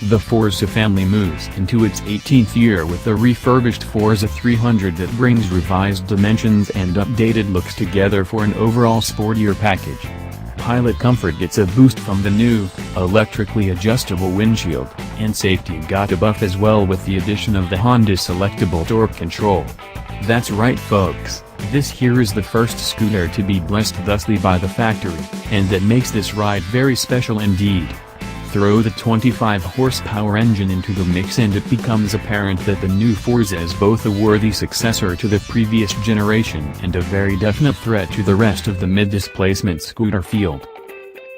The Forza family moves into its 18th year with a refurbished Forza 300 that brings revised dimensions and updated looks together for an overall sportier package. Pilot comfort gets a boost from the new, electrically adjustable windshield, and safety got a buff as well with the addition of the Honda Selectable Torque Control. That's right folks, this here is the first scooter to be blessed thusly by the factory, and that makes this ride very special indeed. Throw the 25 horsepower engine into the mix and it becomes apparent that the new Forza is both a worthy successor to the previous generation and a very definite threat to the rest of the mid-displacement scooter field.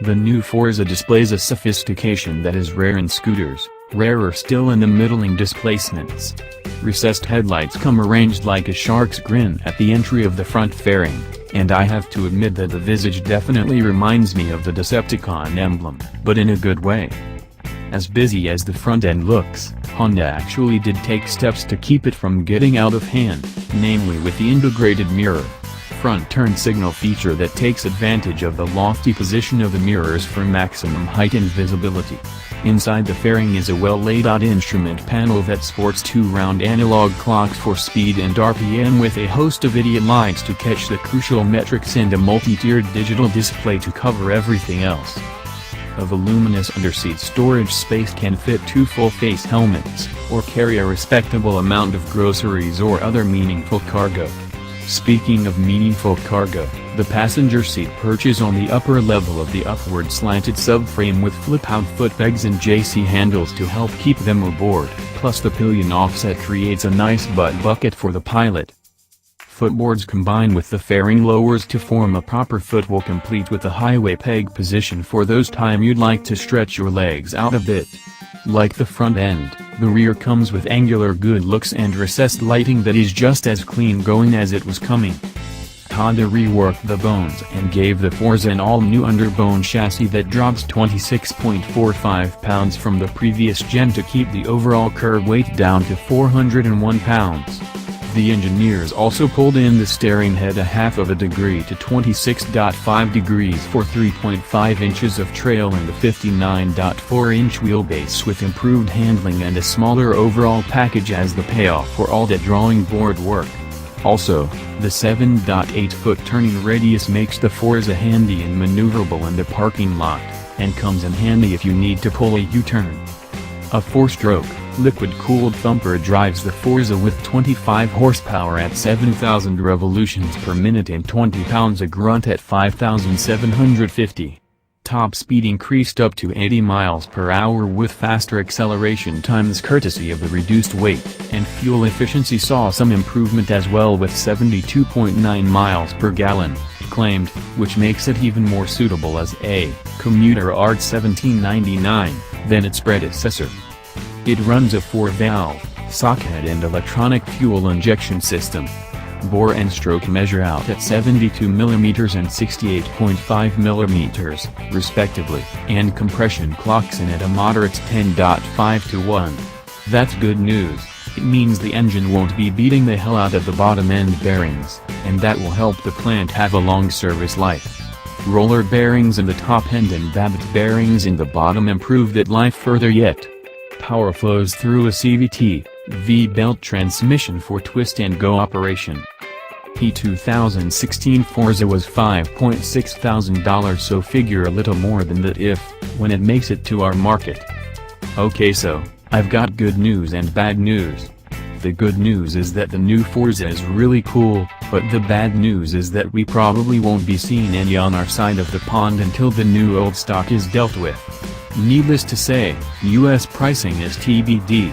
The new Forza displays a sophistication that is rare in scooters, rarer still in the middling displacements. Recessed headlights come arranged like a shark's grin at the entry of the front fairing, and I have to admit that the visage definitely reminds me of the Decepticon emblem, but in a good way. As busy as the front end looks, Honda actually did take steps to keep it from getting out of hand, namely with the integrated mirror front turn signal feature that takes advantage of the lofty position of the mirrors for maximum height and visibility. Inside the fairing is a well-laid-out instrument panel that sports 2 round analog clocks for speed and RPM with a host of idiot lights to catch the crucial metrics and a multi-tiered digital display to cover everything else. A voluminous underseat storage space can fit 2 full-face helmets, or carry a respectable amount of groceries or other meaningful cargo. Speaking of meaningful cargo, the passenger seat perches on the upper level of the upward slanted subframe with flip-out foot pegs and JC handles to help keep them aboard, plus the pillion offset creates a nice butt bucket for the pilot. Footboards combine with the fairing lowers to form a proper footwell complete with a highway peg position for those time you'd like to stretch your legs out a bit. Like the front end, the rear comes with angular good looks and recessed lighting that is just as clean going as it was coming. Honda reworked the bones and gave the Forza an all-new underbone chassis that drops 26.45 pounds from the previous gen to keep the overall curb weight down to 401 pounds. The engineers also pulled in the steering head a half of a degree to 26.5 degrees for 3.5 inches of trail and a 59.4-inch wheelbase with improved handling and a smaller overall package as the payoff for all that drawing board work. Also, the 7.8-foot turning radius makes the Forza handy and maneuverable in the parking lot, and comes in handy if you need to pull a U-turn. A 4-stroke, liquid-cooled thumper drives the Forza with 25 horsepower at 7,000 revolutions per minute and 20 pounds a grunt at 5,750. Top speed increased up to 80 miles per hour with faster acceleration times courtesy of the reduced weight, and fuel efficiency saw some improvement as well with 72.9 miles per gallon, claimed, which makes it even more suitable as a commuter Art 1799 than its predecessor. It runs a 4-valve, socket and electronic fuel injection system. Bore and stroke measure out at 72 mm and 68.5 mm, respectively, and compression clocks in at a moderate 10.5 to 1. That's good news. It means the engine won't be beating the hell out of the bottom-end bearings, and that will help the plant have a long service life. Roller bearings in the top end and babbitt bearings in the bottom improve that life further yet. Power flows through a CVT, V-belt transmission for twist-and-go operation. The 2016 Forza was $5.6 thousand, so figure a little more than that when it makes it to our market. Okay, so, I've got good news and bad news. The good news is that the new Forza is really cool, but the bad news is that we probably won't be seeing any on our side of the pond until the new old stock is dealt with. Needless to say, US pricing is TBD.